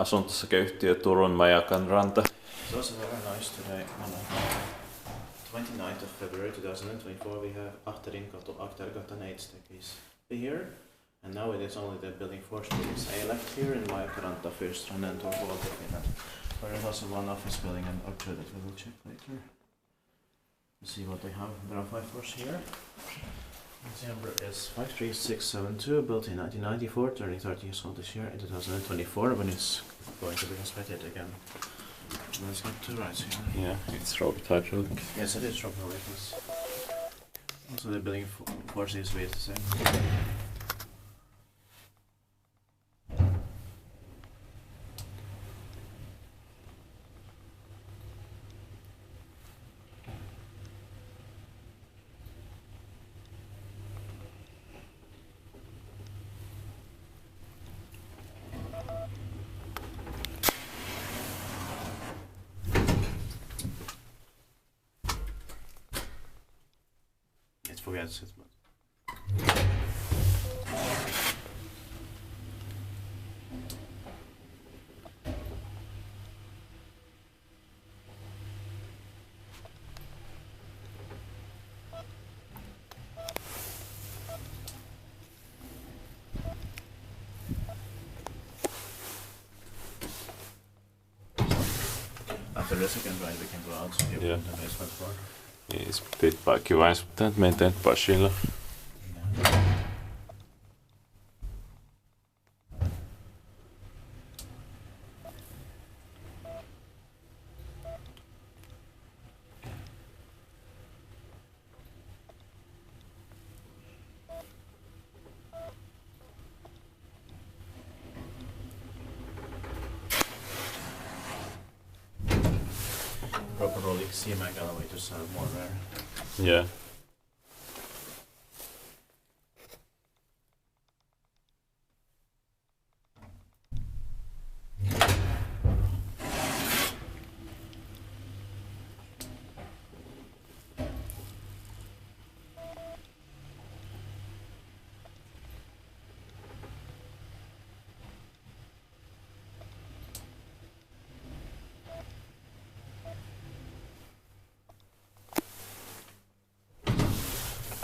asuntosakeyhtiö Turun Majakkaranta. It's also very nice today. On 29th of February 2024 we have Ahterikatu 8 staircase here. And now it is only the building 4 staircase. I left here in Majakkaranta first and then Turku, Finland. There is also one office building and up to that we will check later. Let's see what they have. There are 5 floors here. The number is 53672, built in 1994, turning 30 years old this year in 2024 when it's going to be inspected again. Let's get to right here. Yeah, it's rope type look. Yes, it is rubber rifles. Also the building 4 seems to be the same. Forgets it, but after the second ride we can go out to the basement floor. Yes, pitääkin vain, mutta meitä nyt pasilla. Proper rolling Semag elevators are more rare. Yeah.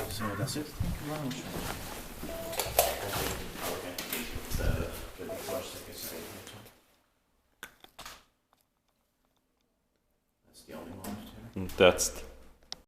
So that's it. Lounge. Okay. The first is that's the only one left here. That's